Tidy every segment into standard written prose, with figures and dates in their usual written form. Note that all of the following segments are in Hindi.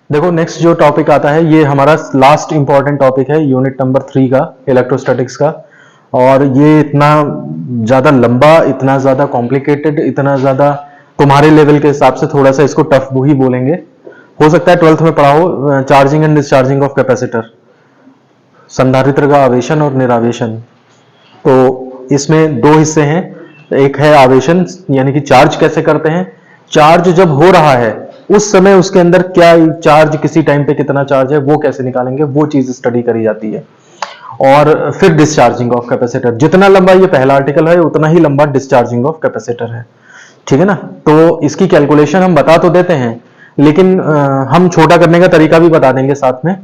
देखो नेक्स्ट जो टॉपिक आता है ये हमारा लास्ट इंपॉर्टेंट टॉपिक है यूनिट नंबर 3 का, इलेक्ट्रोस्टैटिक्स का। और ये इतना ज्यादा लंबा, इतना ज्यादा कॉम्प्लिकेटेड, इतना ज्यादा तुम्हारे लेवल के हिसाब से थोड़ा सा इसको टफ ही बोलेंगे। हो सकता है 12th में पढ़ा हो, charging and discharging of capacitor, संधारित्र का आवेशन और निरावेशन। तो इसमें दो हिस्से हैं, एक है आवेशन यानी कि चार्ज कैसे करते हैं, चार्ज जब हो रहा है उस समय उसके अंदर क्या चार्ज, किसी टाइम पे कितना चार्ज है वो कैसे निकालेंगे, वो चीज स्टडी करी जाती है। और फिर डिस्चार्जिंग ऑफ कैपेसिटर, जितना लंबा ये पहला आर्टिकल है उतना ही लंबा डिस्चार्जिंग ऑफ कैपेसिटर है, ठीक है ना। तो इसकी कैलकुलेशन हम बता तो देते हैं, लेकिन हम छोटा करने का तरीका भी बता देंगे साथ में।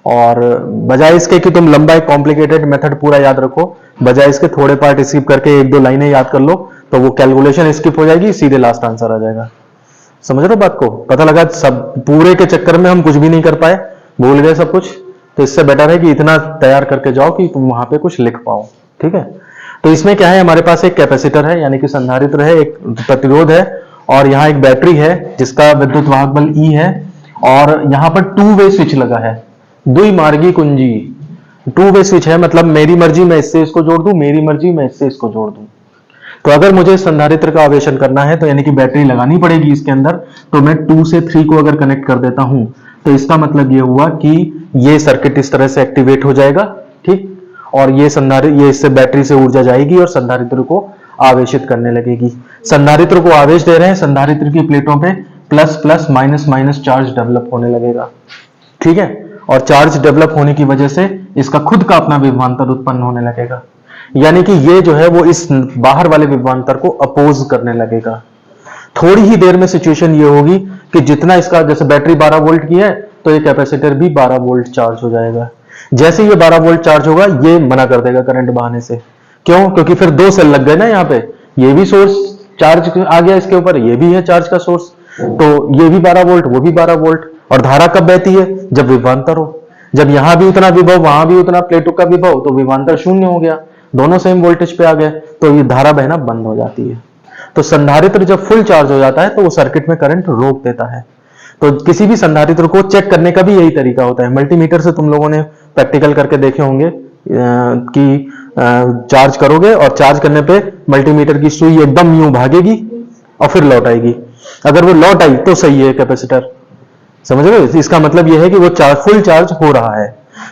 और बजाय इसके कि तुम लंबा एक कॉम्प्लिकेटेड मेथड पूरा याद रखो, बजाय इसके थोड़े पार्ट स्किप करके एक दो लाइनें याद कर लो, तो वो कैलकुलेशन स्किप हो जाएगी, सीधे लास्ट आंसर आ जाएगा। समझ रहे हो बात को? पता लगा सब पूरे के चक्कर में हम कुछ भी नहीं कर पाए, भूल गए सब कुछ। तो इससे बेटर है कि इतना तैयार करके जाओ कि तुम वहां पे कुछ लिख पाओ, ठीक है। तो इसमें क्या है, हमारे पास एक कैपेसिटर है यानी कि संधारित्र है, एक प्रतिरोध है, और यहाँ एक बैटरी है जिसका विद्युत वाहक बल ई है, और यहाँ पर टू वे स्विच लगा है, द्विमार्गी कुंजी। टू वे स्विच है मतलब मेरी मर्जी मैं इससे इसको जोड़ दूं, मेरी मर्जी मैं इससे इसको जोड़ दूं। तो अगर मुझे संधारित्र का आवेशन करना है तो यानी कि बैटरी लगानी पड़ेगी इसके अंदर, तो मैं 2 से 3 को अगर कनेक्ट कर देता हूं तो इसका मतलब ये हुआ कि ये सर्किट इस तरह से एक्टिवेट हो जाएगा, ठीक। और ये इससे बैटरी से ऊर्जा जाएगी और संधारित्र को आवेशित करने लगेगी। संधारित्र को आवेश दे रहे हैं, संधारित्र की प्लेटों पे plus plus minus minus charge develop होने लगेगा, ठीक है। और चार्ज डेवलप होने की वजह से इसका खुद का अपना विभवांतर उत्पन्न होने लगेगा, यानी कि ये जो है वो इस बाहर वाले विभवांतर को अपोज करने लगेगा। थोड़ी ही देर में सिचुएशन ये होगी कि जितना इसका, जैसे बैटरी 12 वोल्ट की है तो ये कैपेसिटर भी 12 वोल्ट चार्ज हो जाएगा। जैसे ये 12 वोल्ट चार्ज होगा ये मना कर देगा करंट बहाने से। क्यों? क्योंकि फिर दो सेल लग गए ना यहाँ पे, ये भी सोर्स चार्ज आ गया इसके ऊपर, ये भी है चार्ज का सोर्स, तो ये भी 12 वोल्ट, वो भी 12 वोल्ट। और धारा कब बहती है? जब विभवांतर हो। जब यहां भी उतना विभव, वहां भी उतना प्लेटों का विभव, तो विभवांतर शून्य हो गया, दोनों सेम वोल्टेज पे आ गए, तो ये धारा बहना बंद हो जाती है। तो संधारित्र जब फुल चार्ज हो जाता है तो वो सर्किट में करंट रोक देता है। तो किसी भी संधारित्र को चेक करने का भी यही तरीका होता है। मल्टीमीटर से तुम लोगों ने प्रैक्टिकल करके देखे होंगे कि चार्ज करोगे और चार्ज करने पे मल्टीमीटर की सुई एकदम यूं भागेगी और फिर लौट आएगी। अगर वो लौट आई तो सही है कैपेसिटर, समझ रहे हो? इसका मतलब यह है कि वो फुल चार्ज हो रहा है,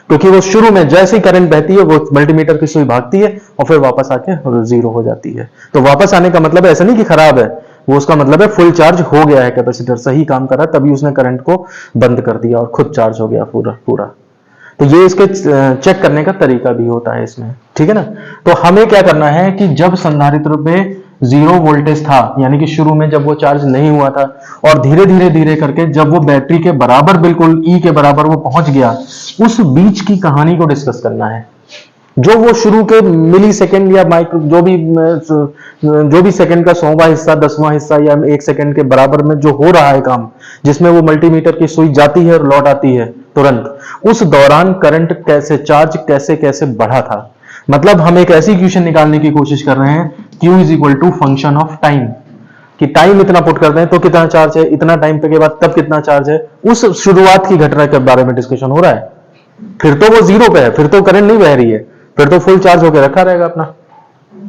क्योंकि वो शुरू में जैसे ही करंट बहती है वो मल्टीमीटर की सुई भागती है और फिर वापस आके जीरो हो जाती है। तो वापस आने का मतलब ऐसा नहीं कि खराब है, वो उसका मतलब है फुल चार्ज हो गया है, कैपेसिटर सही काम कर रहा है, तभी उसने करंट को बंद कर दिया और खुद चार्ज हो गया पूरा पूरा। तो ये इसके चेक करने का तरीका भी होता है इसमें, ठीक है ना। तो हमें क्या करना है कि जब संधारित्र पे जीरो वोल्टेज था, यानी कि शुरू में जब वो चार्ज नहीं हुआ था, और धीरे धीरे धीरे करके जब वो बैटरी के बराबर, बिल्कुल ई के बराबर वो पहुंच गया, उस बीच की कहानी को डिस्कस करना है। जो वो शुरू के मिली सेकेंड या माइक्रो, जो भी सेकंड का 100वां हिस्सा, 10वां हिस्सा या 1 सेकंड के बराबर में जो हो रहा है काम, जिसमें वो मल्टीमीटर की सुई जाती है और लौट आती है तुरंत, उस दौरान करंट कैसे, चार्ज कैसे कैसे बढ़ा था। मतलब हम एक ऐसी इक्वेशन निकालने की कोशिश कर रहे हैं, Q is equal to function of time, कि टाइम इतना पुट करते हैं तो कितना चार्ज है, इतना टाइम पे के बाद तब कितना चार्ज है। उस शुरुआत की घटना के बारे में डिस्कशन हो रहा है। फिर तो वो जीरो पे है, फिर तो करंट नहीं बह रही है, फिर तो फुल चार्ज होकर रखा रहेगा अपना।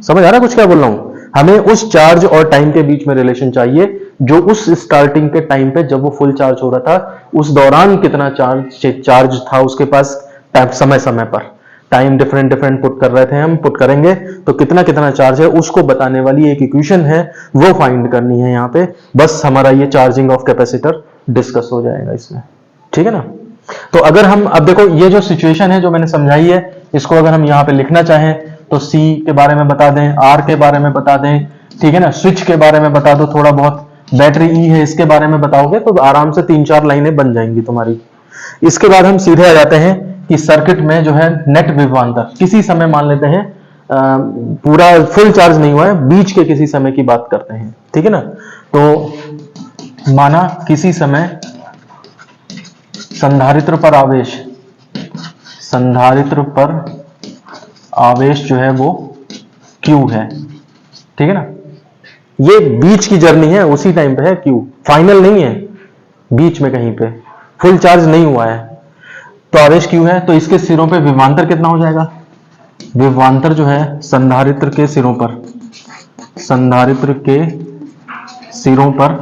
समझ आ रहा है कुछ क्या बोल रहा हूं? हमें उस चार्ज और टाइम के बीच में रिलेशन चाहिए, जो उस स्टार्टिंग के टाइम पे जब वो फुल चार्ज हो रहा था, उस दौरान कितना चार्ज था उसके पास, समय समय पर टाइम डिफरेंट डिफरेंट पुट कर रहे थे, हम पुट करेंगे तो कितना कितना चार्ज है उसको बताने वाली एक इक्वेशन है, वो फाइंड करनी है यहाँ पे। बस हमारा ये चार्जिंग ऑफ कैपेसिटर डिस्कस हो जाएगा इसमें, ठीक है ना। तो अगर हम अब देखो, ये जो सिचुएशन है जो मैंने समझाई है, इसको अगर हम यहाँ पे लिखना चाहें तो सी के बारे में बता दें, आर के बारे में बता दें, ठीक है ना, स्विच के बारे में बता दो थोड़ा बहुत, बैटरी ई है इसके बारे में बताओगे तो आराम से 3-4 लाइनें बन जाएंगी तुम्हारी। इसके बाद हम सीधे आ जाते हैं कि सर्किट में जो है नेट विभवांतर, किसी समय मान लेते हैं पूरा फुल चार्ज नहीं हुआ है, बीच के किसी समय की बात करते हैं, ठीक है ना। तो माना किसी समय संधारित्र पर आवेश जो है वो Q है, ठीक है ना। ये बीच की जर्नी है, उसी टाइम पे है Q, फाइनल नहीं है, बीच में कहीं पे। फुल चार्ज नहीं हुआ है, तो आवेश Q है, तो इसके सिरों पे विभवांतर कितना हो जाएगा? विभवांतर जो है संधारित्र के सिरों पर, संधारित्र के सिरों पर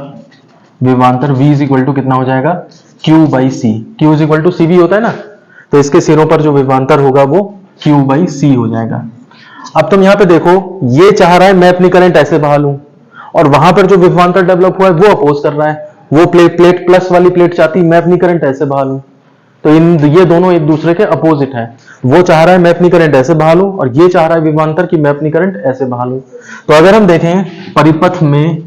विभवांतर V इज इक्वल टू कितना हो जाएगा? Q by C. Q is equal to CV होता है ना, तो इसके सिरों पर जो विभवांतर होगा वो Q बाई सी हो जाएगा। अब तुम यहाँ पे देखो, ये चाह रहा है मैं अपनी करंट ऐसे बहा लूं, और वहां पर जो विभवांतर डेवलप हुआ है वो अपोज कर रहा है। वो प्लेट प्लस वाली प्लेट चाहती मैं अपनी करंट ऐसे बहा लूं, तो ये दोनों एक दूसरे के अपोजिट है। वो चाह रहा है मैं अपनी करंट ऐसे बहा लूं, और ये चाह रहा है विभवांतर कि मैं अपनी करंट ऐसे बहा लूं। तो अगर हम देखें परिपथ में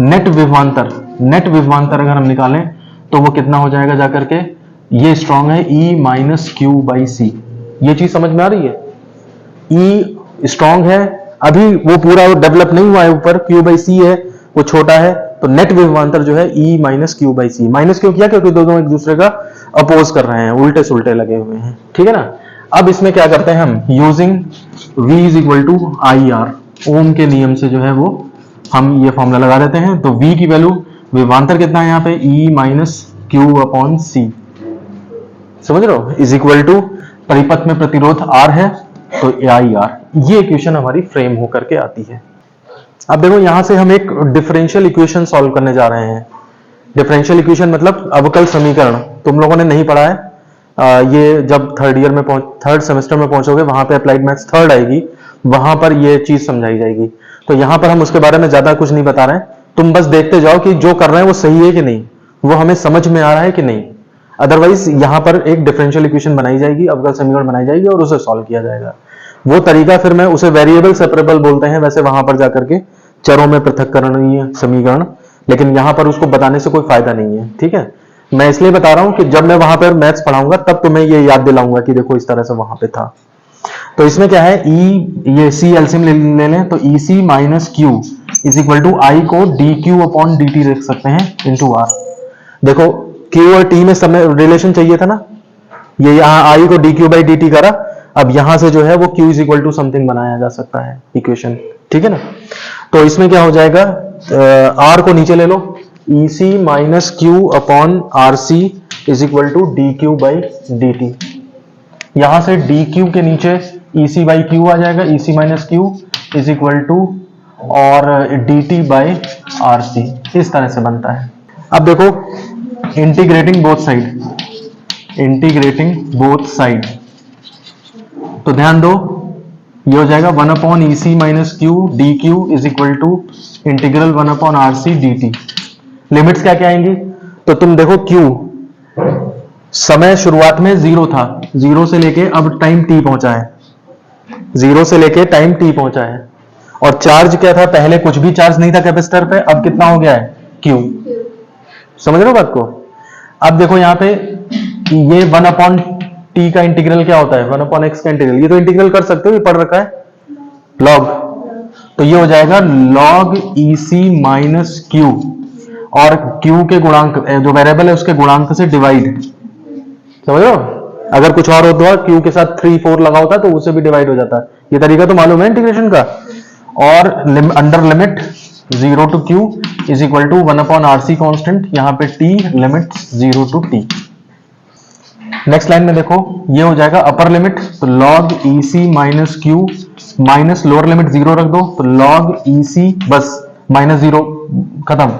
नेट विभवांतर अगर हम निकालें तो वो कितना हो जाएगा जाकर के? ये स्ट्रॉन्ग है E माइनस क्यू बाई सी। ये चीज समझ में आ रही है? E स्ट्रॉन्ग है, अभी वो पूरा डेवलप नहीं हुआ है, ऊपर Q बाई सी है, वो छोटा है, तो नेट विभवांतर जो है E minus Q by C. Minus क्यों किया? क्योंकि दोनों एक दूसरे का अपोज कर रहे हैं, उल्टे सुल्टे लगे हुए हैं, ठीक है ना। अब इसमें क्या करते हैं हम? Using V is equal to I R, Ohm के नियम से जो है वो हम ये फॉर्मूला लगा देते हैं। तो V की वैल्यू, विभवांतर कितना है यहाँ पे? E माइनस क्यू अपॉन सी, समझ रहे हो, इज इक्वल टू परिपथ में प्रतिरोध R है तो आई आर। ये इक्वेशन हमारी फ्रेम होकर के आती है। अब देखो यहां से हम एक डिफरेंशियल इक्वेशन सॉल्व करने जा रहे हैं। डिफरेंशियल इक्वेशन मतलब अवकल समीकरण, तुम लोगों ने नहीं पढ़ा है। ये जब थर्ड सेमेस्टर में पहुंचोगे, वहां पे अप्लाइड मैथ्स थर्ड आएगी, वहां पर ये चीज समझाई जाएगी। तो यहां पर हम उसके बारे में ज्यादा कुछ नहीं बता रहे हैं, तुम बस देखते जाओ कि जो कर रहे हैं वो सही है कि नहीं, वो हमें समझ में आ रहा है कि नहीं। अदरवाइज यहां पर एक डिफरेंशियल इक्वेशन बनाई जाएगी, अवकल समीकरण बनाई जाएगी और उसे सॉल्व किया जाएगा। वो तरीका फिर मैं उसे वेरिएबल सेपरेबल बोलते हैं, वैसे वहां पर जाकर के चरों में पृथक्करणीय समीकरण, लेकिन यहां पर उसको बताने से कोई फायदा नहीं है, ठीक है। मैं इसलिए बता रहा हूं कि जब मैं वहां पर मैथ्स पढ़ाऊंगा तब तुम्हें ये याद दिलाऊंगा कि देखो इस तरह से वहां पे था। तो इसमें क्या है, ये सी एलसीएम ले लें, तो E C minus Q is equal to I को D Q upon D T लिख सकते हैं इंटू आर। देखो क्यू और टी में समय रिलेशन चाहिए था ना, ये यहाँ आई को D Q by D T करा, अब यहां से जो है वो Q is equal to something बनाया जा सकता है इक्वेशन, ठीक है ना। तो इसमें क्या हो जाएगा, आर को नीचे ले लो, E C minus Q upon R C is equal to D Q by D T. यहां से डी क्यू के नीचे ई सी बाई क्यू आ जाएगा, E C minus Q is equal to और D T by R C, इस तरह से बनता है। अब देखो इंटीग्रेटिंग बोथ साइड, तो ध्यान दो ये हो जाएगा 1 upon E C minus Q D Q is equal to integral 1 upon R C D T. Limits क्या क्या आएंगी, तो तुम देखो क्यू समय शुरुआत में 0 था, 0 से लेके अब टाइम t पहुंचा है, 0 से लेके टाइम t पहुंचा है। और चार्ज क्या था, पहले कुछ भी चार्ज नहीं था कैपेसिटर पे, अब कितना हो गया है q। समझ रहे हो बात को। अब देखो यहाँ पे ये 1 अपॉन टी का इंटीग्रल क्या होता है, 1 अपॉन एक्स का इंटीग्रल, ये तो इंटीग्रल कर सकते हो, ये पढ़ रखा है लॉग, तो ये हो जाएगा log E C minus Q, और क्यू के गुणांक जो वेरिएबल है उसके गुणांक से डिवाइड, समझ रहे हो। अगर कुछ और होता है क्यू के साथ 3 4 लगा होता है तो उससे भी डिवाइड हो जाता है, ये तरीका तो मालूम है इंटीग्रेशन का। और under limit 0 to Q is equal to 1 upon R C constant, यहाँ पे T limit 0 to T. Next line में देखो ये हो जाएगा अपर लिमिट, तो log E C minus Q minus lower limit 0 रख दो, तो लॉग ई सी बस माइनस 0 खत्म।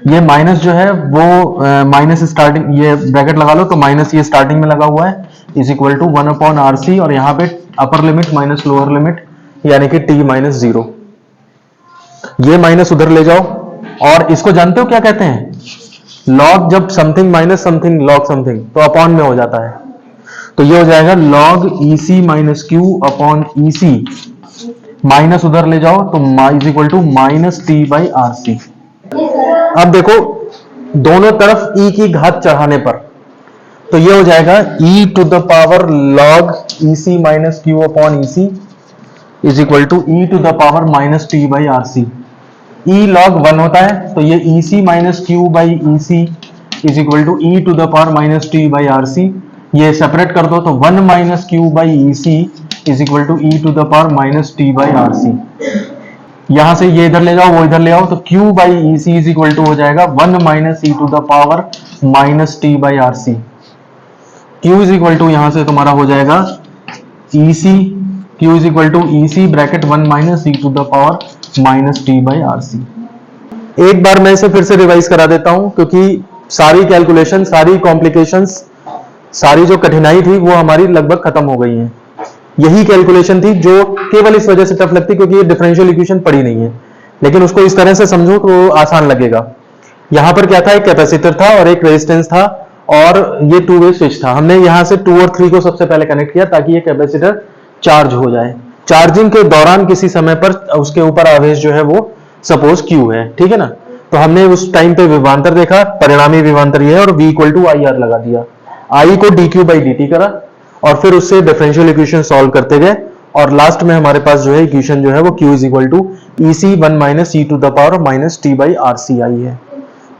ये माइनस जो है वो माइनस स्टार्टिंग, ये ब्रैकेट लगा लो तो माइनस ये स्टार्टिंग में लगा हुआ है is equal to 1 upon R C, और यहाँ पे upper limit minus lower limit यानी कि टी माइनस 0। ये माइनस उधर ले जाओ, और इसको जानते हो क्या कहते हैं, लॉग जब something minus something log something तो अपॉन में हो जाता है, तो ये हो जाएगा log E C minus Q upon E C, minus उधर ले जाओ तो is equal to minus T by R C. अब देखो दोनों तरफ e की घात चढ़ाने पर, तो ये हो जाएगा e to the power log E C minus Q upon E C is equal to e to the power minus T by R C. e log 1 होता है, तो ये E C minus Q by E C is equal to e to the power minus T by R C. ये सेपरेट कर दो तो 1 minus Q by E C is equal to e to the power minus T by R C. यहां से ये इधर ले जाओ, वो इधर ले आओ, तो Q by E C is equal to हो जाएगा 1 minus E to the power minus T by R C. Q is equal to यहां से तुम्हारा हो जाएगा E C, Q is equal to E C bracket 1 minus E to the power minus T by R C. एक बार मैं इसे फिर से रिवाइज करा देता हूं, क्योंकि सारी कैलकुलेशन, सारी कॉम्प्लिकेशंस, सारी जो कठिनाई थी वो हमारी लगभग खत्म हो गई है। यही कैलकुलेशन थी जो केवल इस वजह से टफ लगती क्योंकि ये डिफरेंशियल इक्वेशन पड़ी नहीं है, लेकिन उसको इस तरह से समझो तो आसान लगेगा। यहां पर क्या था, एक कैपेसिटर था और एक रेजिस्टेंस था और ये टू वे स्विच था। हमने यहां से 2 और 3 को सबसे पहले कनेक्ट किया ताकि ये कैपेसिटर चार्ज हो जाए। चार्जिंग के दौरान किसी समय पर उसके ऊपर आवेश जो है वो सपोज Q है, ठीक है ना। तो हमने उस टाइम पे विभवांतर देखा, परिणामी विभवांतर ये है और V equal to I R लगा दिया, I को dQ बाई dt करा और फिर उससे डिफरेंशियल इक्वेशन सॉल्व करते गए और लास्ट में हमारे पास जो है इक्वेशन जो है वो Q is equal to E C 1 minus E to the power minus T by R C आई है।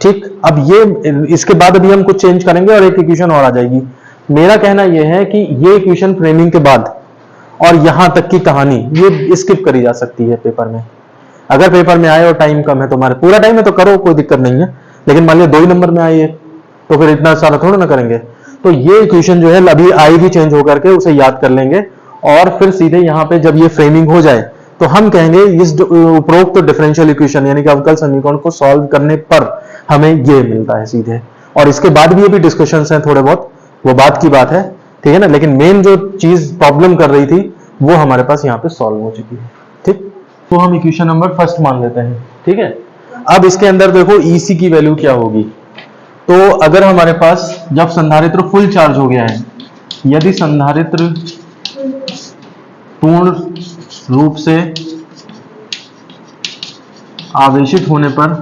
ठीक, अब ये इसके बाद अभी हम कुछ चेंज करेंगे और एक इक्वेशन और आ जाएगी। मेरा कहना यह है कि ये इक्वेशन फ्रेमिंग के बाद और यहां तक की कहानी ये स्किप करी जा सकती है पेपर में। अगर पेपर में आए और टाइम कम है, तुम्हारे पूरा टाइम है तो करो, कोई दिक्कत नहीं है, लेकिन मान लिया 2 ही नंबर में आई है तो फिर इतना सारा थोड़ा ना करेंगे। तो ये इक्वेशन जो है अभी आएगी चेंज होकर के, उसे याद कर लेंगे और फिर सीधे यहाँ पे जब ये फ्रेमिंग हो जाए तो हम कहेंगे इस उपरोक्त डिफरेंशियल इक्वेशन यानी कि अवकल समीकरण को सॉल्व करने पर हमें ये मिलता है सीधे। और इसके बाद भी अभी डिस्कशंस हैं थोड़े बहुत, वो बात की बात है, ठीक है ना। लेकिन मेन जो चीज प्रॉब्लम कर रही थी वो हमारे पास यहाँ पे सॉल्व हो चुकी है। ठीक, तो हम इक्वेशन नंबर फर्स्ट मान लेते हैं, ठीक है। अब इसके अंदर देखो ईसी की वैल्यू क्या होगी। तो अगर हमारे पास जब संधारित्र फुल चार्ज हो गया है, यदि संधारित्र पूर्ण रूप से आवेशित होने पर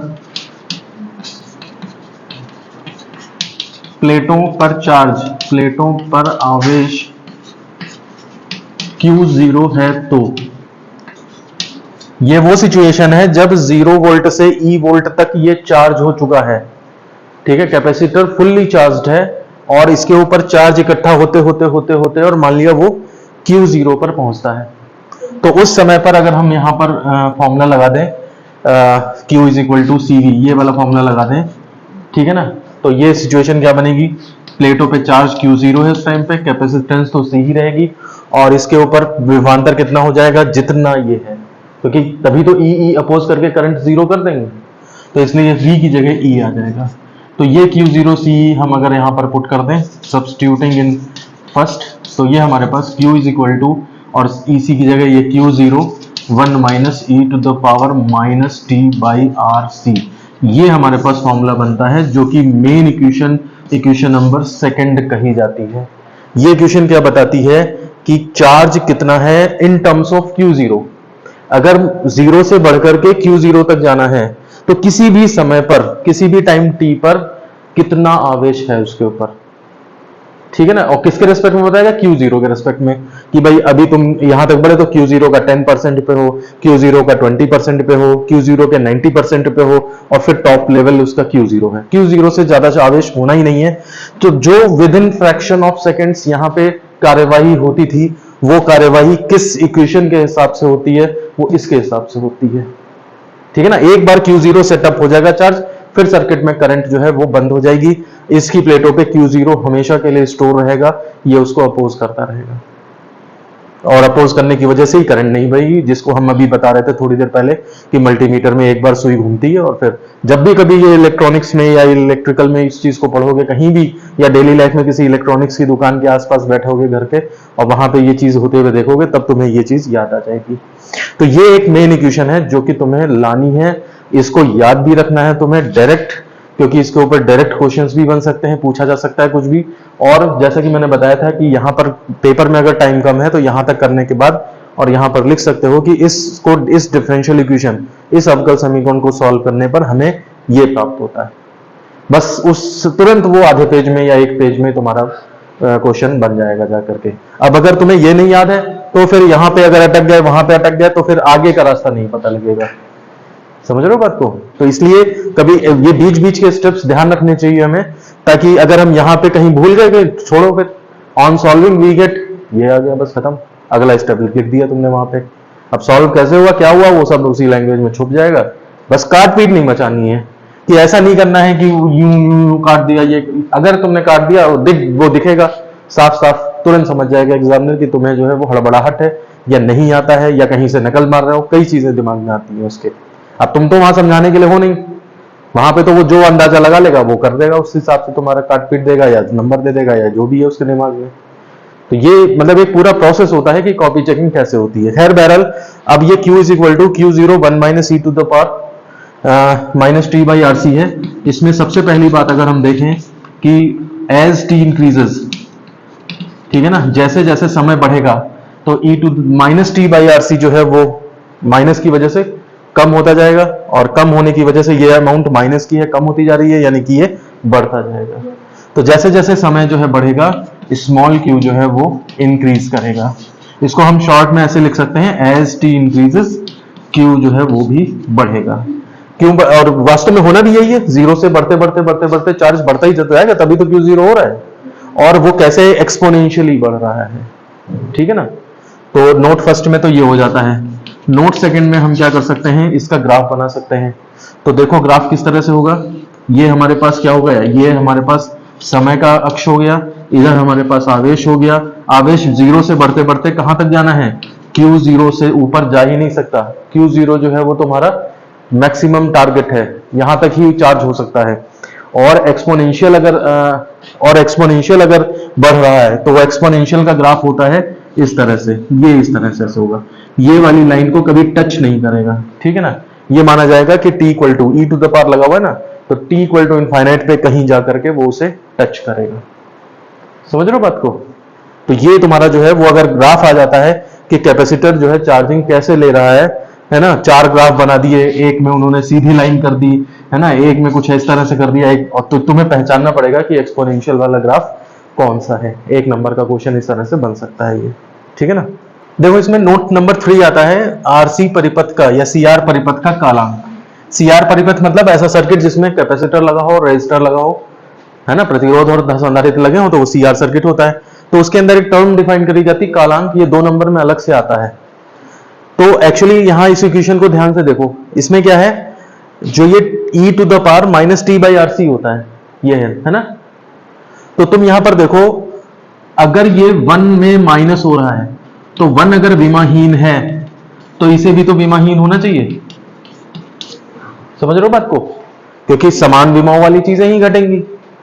प्लेटों पर आवेश Q0 है, तो ये वो सिचुएशन है जब 0 वोल्ट से E वोल्ट तक ये चार्ज हो चुका है, ठीक है। कैपेसिटर फुल्ली चार्ज्ड है और इसके ऊपर चार्ज इकट्ठा होते होते और मान लिया वो Q0 पर पहुंचता है। तो उस समय पर अगर हम यहां पर फॉर्मूला लगा दें Q is equal to CV, ये वाला फॉर्मूला लगा दें, ठीक है ना। तो ये सिचुएशन क्या बनेगी, प्लेटों पे चार्ज Q0 है उस टाइम पे, कैपेसिटेंस तो C ही रहेगी और इसके ऊपर विभवांतर कितना हो जाएगा, जितना ये है, क्योंकि तभी तो E अपोज करके करंट 0 कर देंगे, तो इसलिए V की जगह E आ जाएगा। तो ये Q0C हम अगर यहाँ पर पुट कर दें सब्स्टिट्यूटिंग इन फर्स्ट, तो ये हमारे पास Q इज इक्वल टू और EC की जगह ये Q0 1 minus E to the power minus T by R C, ये हमारे पास फॉर्मूला बनता है जो कि मेन इक्वेशन नंबर सेकंड कही जाती है। ये इक्वेशन क्या बताती है कि चार्ज कितना है इन टर्म्स ऑफ Q0। अगर 0 से बढ़कर के Q0 तक जाना है तो किसी भी समय पर, किसी भी टाइम t पर कितना आवेश है उसके ऊपर, ठीक है ना। और किसके रेस्पेक्ट में बताएगा, Q0 के रेस्पेक्ट में, कि भाई अभी तुम यहां तक बढ़े तो Q0 का 10% पे हो, Q0 का 20% पे हो, Q0 के 90% पे हो और फिर टॉप लेवल उसका Q0 है। Q0 से ज्यादा आवेश होना ही नहीं है। तो जो with in fraction of seconds यहाँ पे कार्यवाही होती थी, वो कार्यवाही किस इक्वेशन के हिसाब से होती है, वो इसके हिसाब से होती है, ठीक है ना। एक बार Q0 सेटअप हो जाएगा चार्ज, फिर सर्किट में करंट जो है वो बंद हो जाएगी। इसकी प्लेटों पे Q0 हमेशा के लिए स्टोर रहेगा, ये उसको अपोज करता रहेगा और अपोज करने की वजह से ही करंट नहीं बहेगी, जिसको हम अभी बता रहे थे थोड़ी देर पहले कि मल्टीमीटर में एक बार सुई घूमती है और फिर जब भी कभी ये इलेक्ट्रॉनिक्स में या इलेक्ट्रिकल में इस चीज को पढ़ोगे कहीं भी, या डेली लाइफ में किसी इलेक्ट्रॉनिक्स की दुकान के आसपास बैठोगे घर के और वहां पे ये चीज होते हुए देखोगे, तब तुम्हें ये चीज याद आ जाएगी। तो ये एक मेन इक्वेशन है जो कि तुम्हें लानी है, इसको याद भी रखना है तुम्हें डायरेक्ट, क्योंकि इसके ऊपर डायरेक्ट क्वेश्चंस भी बन सकते हैं, पूछा जा सकता है कुछ भी। और जैसा कि मैंने बताया था कि यहाँ पर पेपर में अगर टाइम कम है तो यहाँ तक करने के बाद और यहाँ पर लिख सकते हो कि इस डिफरेंशियल इक्वेशन, इस अवकल समीकरण को सॉल्व करने पर हमें ये प्राप्त होता है। बस उस तुरंत वो आधे पेज में या एक पेज में तुम्हारा क्वेश्चन बन जाएगा जा करके। अब अगर तुम्हें ये नहीं याद है तो फिर यहाँ पे अगर अटक गए, वहां पे अटक गए, तो फिर आगे का रास्ता नहीं पता लगेगा। समझ रहे हो बात को। तो इसलिए कभी ये बीच बीच के स्टेप्स ध्यान रखने चाहिए हमें, ताकि अगर हम यहाँ पे कहीं भूल गए कि छोड़ो, फिर ऑन सॉल्विंग वी गेट, ये आ गया बस खत्म, अगला स्टेप लिख दिया तुमने वहां पे अब सॉल्व कैसे हुआ, क्या हुआ, वो सब उसी लैंग्वेज में छुप जाएगा। बस काट पीट नहीं मचानी है, कि ऐसा नहीं करना है कि यूं काट दिया। ये अगर तुमने काट दिया वो दिखेगा साफ साफ, तुरंत समझ जाएगा एग्जामिनर कि तुम्हें जो है वो हड़बड़ाहट है, या नहीं आता है, या कहीं से नकल मार रहे हो। कई चीजें दिमाग में आती है उसके। अब तुम तो वहां समझाने के लिए हो नहीं, वहां पे तो वो जो अंदाजा लगा लेगा वो कर देगा, उस हिसाब से तुम्हारा काट पीट देगा या नंबर दे देगा या जो भी है उसके दिमाग में। तो ये मतलब एक पूरा प्रोसेस होता है कि कॉपी चेकिंग कैसे होती है। खैर बहरहाल, अब ये q is equal to Q0 1 minus E to the power minus T by R C है। इसमें सबसे पहली बात अगर हम देखें कि एज टी इंक्रीजेस, ठीक है ना, जैसे जैसे समय बढ़ेगा तो E to minus T by R C जो है वो माइनस की वजह से कम होता जाएगा, और कम होने की वजह से ये अमाउंट माइनस की है कम होती जा रही है, यानी कि ये बढ़ता जाएगा। तो जैसे जैसे समय जो है बढ़ेगा, स्मॉल q जो है वो इंक्रीज करेगा। इसको हम शॉर्ट में ऐसे लिख सकते हैं, एज t इंक्रीजेस q जो है वो भी बढ़ेगा। क्यों? और वास्तव में होना भी यही है, जीरो से बढ़ते बढ़ते बढ़ते बढ़ते चार्ज बढ़ता ही जाएगा, तभी तो q जीरो हो रहा है। और वो कैसे एक्सपोनेंशियली बढ़ रहा है, ठीक है ना। तो नोट फर्स्ट में तो ये हो जाता है। नोट सेकंड में हम क्या कर सकते हैं, इसका ग्राफ बना सकते हैं। तो देखो ग्राफ किस तरह से होगा, ये हमारे पास क्या हो गया, ये हमारे पास समय का अक्ष हो गया, इधर हमारे पास आवेश हो गया। आवेश जीरो से बढ़ते बढ़ते कहां तक जाना है, Q जीरो से ऊपर जा ही नहीं सकता। Q जीरो जो है वो तुम्हारा मैक्सिमम टारगेट है, यहां तक ही चार्ज हो सकता है। और एक्सपोनेंशियल अगर बढ़ रहा है तो वो एक्सपोनेंशियल का ग्राफ होता है इस तरह से, ये इस तरह से होगा, ये वाली लाइन को कभी टच नहीं करेगा, ठीक है ना। ये माना जाएगा कि t equal to E to the power लगा हुआ है ना, तो t इक्वल टू इनफाइनाइट पे कहीं जा करके वो उसे टच करेगा। समझ रहे हो बात को। तो ये तुम्हारा जो है वो अगर ग्राफ आ जाता है कि कैपेसिटर जो है चार्जिंग कैसे ले रहा है ना। चार ग्राफ बना दिए, एक में उन्होंने सीधी लाइन कर दी है ना, एक में कुछ इस तरह से कर दिया, एक और तो तुम्हें पहचानना पड़ेगा कि एक्सपोनेंशियल वाला ग्राफ कौन सा है। एक नंबर का क्वेश्चन इस तरह से बन सकता है ये, ठीक है ना। देखो इसमें नोट नंबर 3 आता है आरसी परिपथ का या सीआर परिपथ का कालांक। सीआर परिपथ मतलब ऐसा सर्किट जिसमें कैपेसिटर लगा हो, रेजिस्टर लगा हो, है ना, प्रतिरोध और संधारित्र लगे हो, तो वो सीआर सर्किट होता है। तो उसके अंदर एक टर्म डिफाइन करी जाती है कालांक, ये 2 नंबर में अलग से आता है। तो एक्चुअली यहां इस इक्वेशन को ध्यान से देखो, इसमें क्या है, जो ये e to the power minus T by R C होता है, ये है ना। तो तुम यहां पर देखो, अगर ये 1 में माइनस हो रहा है तो 1 अगर विमाहीन है तो इसे भी तो विमाहीन होना चाहिए। समझ रहे हो बात को, क्योंकि समान विमाओं वाली चीजें ही घटेंगी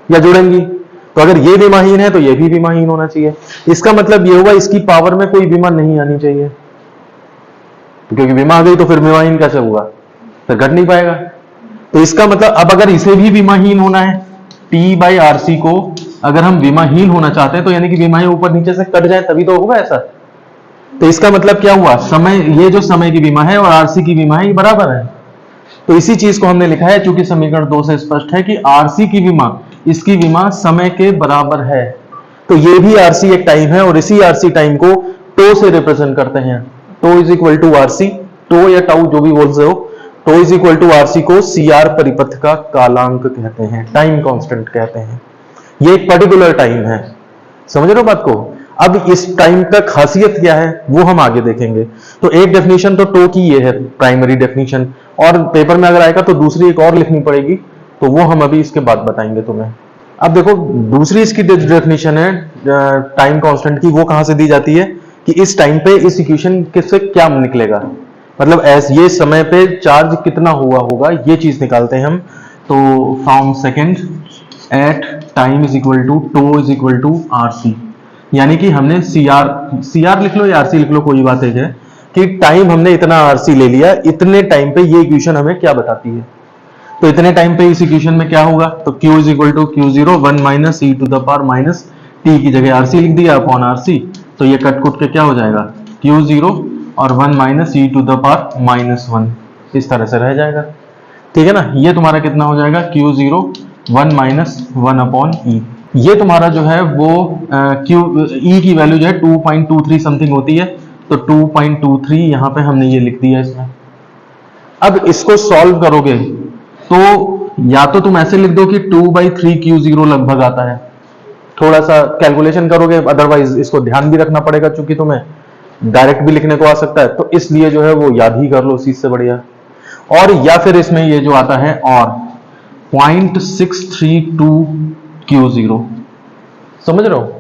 या जुड़ेंगी। तो अगर ये विमाहीन है तो ये भी विमाहीन होना चाहिए। इसका मतलब ये होगा इसकी पावर में कोई विमा नहीं आनी चाहिए, क्योंकि विमा आ गई तो फिर विमाहीन कैसे होगा, फिर घट नहीं पाएगा। तो इसका मतलब अब अगर इसे भी विमाहीन होना है, टी बाई आर सी को अगर हम विमाहीन होना चाहते हैं तो यानी कि विमाएं ऊपर नीचे से कट जाए तभी तो होगा ऐसा। तो इसका मतलब क्या हुआ, समय, ये जो समय की विमा है और आरसी की विमा है ये बराबर है। तो इसी चीज को हमने लिखा है, चूंकि समीकरण 2 से स्पष्ट है कि आरसी की विमा, इसकी विमा समय के बराबर है। तो ये भी आरसी एक टाइम है और इसी आरसी टाइम को टो से रिप्रेजेंट करते हैं। Tau is equal to RC, tau या टाउ जो भी बोल रहे हो, tau is equal to RC को सीआर परिपथ का कालांक कहते हैं, टाइम कांस्टेंट कहते हैं। ये एक पर्टिकुलर टाइम है, समझ रहे हो बात को। अब इस टाइम का खासियत क्या है वो हम आगे देखेंगे। तो एक डेफिनेशन तो टो की ये है, प्राइमरी डेफिनेशन, और पेपर में अगर आएगा तो दूसरी एक और लिखनी पड़ेगी, तो वो हम अभी इसके बाद बताएंगे तुम्हें। अब देखो दूसरी इसकी डेफिनेशन है टाइम कांस्टेंट की, वो कहां से दी जाती है कि इस टाइम पे इस इक्वेशन से क्या निकलेगा, मतलब ये समय पे चार्ज कितना हुआ होगा, ये चीज निकालते हैं हम। तो from second at time is equal to tau is equal to RC, यानी कि हमने सीआर लिख लो या आरसी लिख लो, कोई बात है कि टाइम हमने इतना आरसी ले लिया, इतने टाइम पे ये इक्वेशन हमें क्या बताती है। तो इतने टाइम पे इस इक्वेशन में क्या होगा, तो Q is equal to Q0 1 minus E to the power minus T की जगह आरसी लिख दिया अपॉन आरसी, तो ये कट कुट के क्या हो जाएगा Q0 और 1 minus E to the power minus 1, इस तरह से रह जाएगा, ठीक है ना। ये तुम्हारा कितना हो जाएगा Q0 1 माइनस 1 अपॉन ई। ये तुम्हारा जो है वो ई की वैल्यू जो है 2.23 समथिंग होती है, तो 2.23 यहां पे हमने ये लिख दिया इसमें। अब इसको सॉल्व करोगे तो या तो तुम ऐसे लिख दो कि 2/3 Q0 लगभग आता है, थोड़ा सा कैलकुलेशन करोगे, अदरवाइज इसको ध्यान भी रखना पड़ेगा चूंकि तुम्हें, डायरेक्ट भी लिखने को आ सकता है, तो इसलिए जो है वो याद ही कर लो, उसी से बढ़िया। और या फिर इसमें ये जो आता है और 0.632 Q0, समझ रहे हो?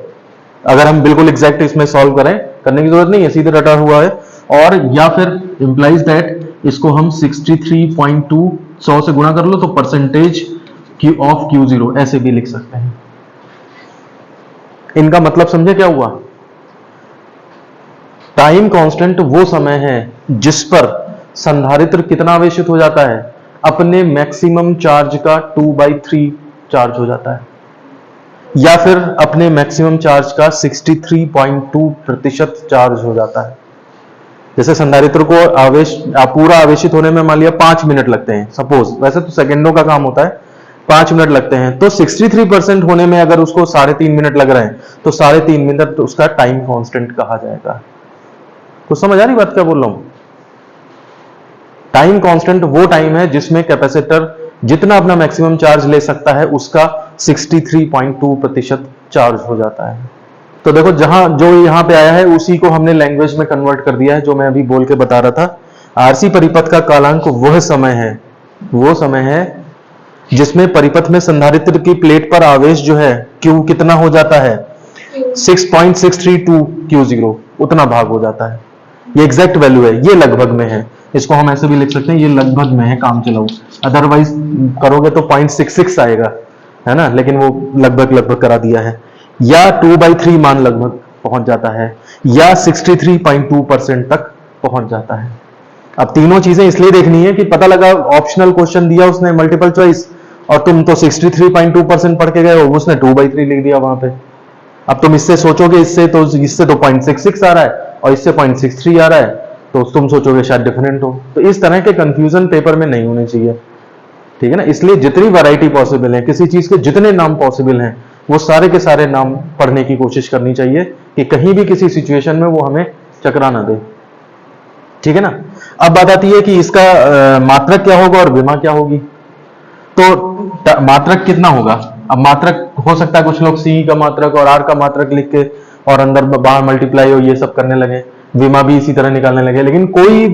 अगर हम बिल्कुल एग्जैक्ट इसमें सॉल्व करें, करने की जरूरत नहीं है, सीधे रटा हुआ है। और या फिर इंप्लाइज दैट इसको हम 63.2 100 से गुणा कर लो तो परसेंटेज ऑफ Q0 ऐसे भी लिख सकते हैं। इनका मतलब समझे क्या हुआ? टाइम कांस्टेंट वो समय है जिस पर संधारित्र कितना आवेशित हो जाता है, अपने मैक्सिमम चार्ज का 2/3 चार्ज हो जाता है, या फिर अपने मैक्सिमम चार्ज का 63.2% चार्ज हो जाता है। जैसे संधारित्र को पूरा आवेशित होने में मान लिया 5 मिनट लगते हैं सपोज, वैसे तो सेकेंडों का काम होता है, 5 मिनट लगते हैं, तो 63% होने में अगर उसको 3.5 मिनट लग रहे हैं तो 3.5 मिनट तो उसका टाइम कांस्टेंट कहा जाएगा। तो समझ आ रही बात क्या बोल रहा हूं? टाइम कांस्टेंट वो टाइम है जिसमें कैपेसिटर जितना अपना मैक्सिमम चार्ज ले सकता है उसका 63.2% चार्ज हो जाता है। तो देखो जहां जो यहां पे आया है उसी को हमने लैंग्वेज में कन्वर्ट कर दिया है, जो मैं अभी बोल के बता रहा था। आरसी परिपथ का कालांक वो समय है जिसमें परिपथ में संधारित्र की प्लेट पर आवेश जो है Q कितना हो जाता है, 6.632 Q0 उतना भाग हो जाता है। ये एग्जैक्ट वैल्यू है, ये लगभग में है, इसको हम ऐसे भी लिख सकते हैं, ये लगभग में है काम चलाओ, अदरवाइज करोगे तो 0.66 आएगा, है ना, लेकिन वो लगभग करा दिया है। या 2/3 मान लगभग पहुंच जाता है, या 63.2% तक पहुंच जाता है। अब तीनों चीजें इसलिए देखनी है कि पता लगा ऑप्शनल क्वेश्चन दिया उसने मल्टीपल चॉइस और तुम तो 63.2% पढ़ के गए हो, उसने 2/3 लिख दिया वहां पे। अब तुम इससे सोचोगे इससे तो 0.66 आ रहा है और इससे 0.63 आ रहा है, तो तुम सोचोगे शायद डिफरेंट हो। तो इस तरह के कंफ्यूजन पेपर में नहीं होने चाहिए, ठीक है ना। इसलिए जितनी वैरायटी पॉसिबल है, किसी चीज के जितने नाम पॉसिबल हैं, वो सारे के सारे नाम पढ़ने की कोशिश करनी चाहिए कि कहीं भी किसी सिचुएशन में वो हमें चकरा ना दे, ठीक है ना। अब बात आती है कि इसका मात्रक क्या होगा और विमा क्या होगी। तो मात्रक कितना होगा? अब मात्रक हो सकता है कुछ लोग सी का मात्रक और आर का मात्रक लिख के और अंदर बाहर मल्टीप्लाई और ये सब करने लगे, विमा भी इसी तरह निकालने लगे, लेकिन कोई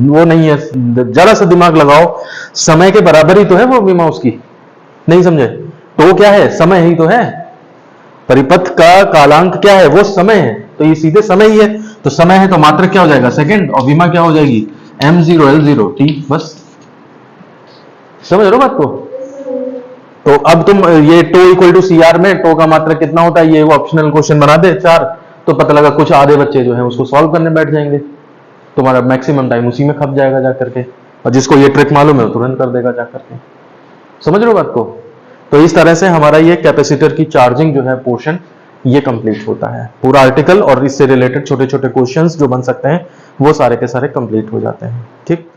वो नहीं है। जरा सा दिमाग लगाओ, समय के बराबर ही तो है वो विमा उसकी, नहीं समझे? तो वो क्या है? समय ही तो है। परिपथ का कालांक क्या है? वो समय है, तो ये सीधे समय ही है। तो समय है तो मात्रक क्या हो जाएगा? सेकंड, और विमा क्या हो जाएगी? m0 l0 t, बस समझ रहे हो बात को? तो अब तुम ये tau equal to C R में टो का मात्रक कितना होता है, ये वो ऑप्शनल क्वेश्चन बना दे 4, तो पता लगा कुछ आधे बच्चे जो है उसको सॉल्व करने बैठ जाएंगे, तुम्हारा मैक्सिमम टाइम उसी में खप जाएगा जा करके, और जिसको ये ट्रिक मालूम है तुरंत कर देगा जा करके। समझ रहे हो बात को? तो इस तरह से हमारा ये कैपेसिटर की चार्जिंग जो है पोर्शन ये कंप्लीट होता है। पूरा आर्टिकल और इससे रिलेटेड छोटे छोटे क्वेश्चंस जो बन सकते हैं वो सारे के सारे कंप्लीट हो जाते हैं, ठीक।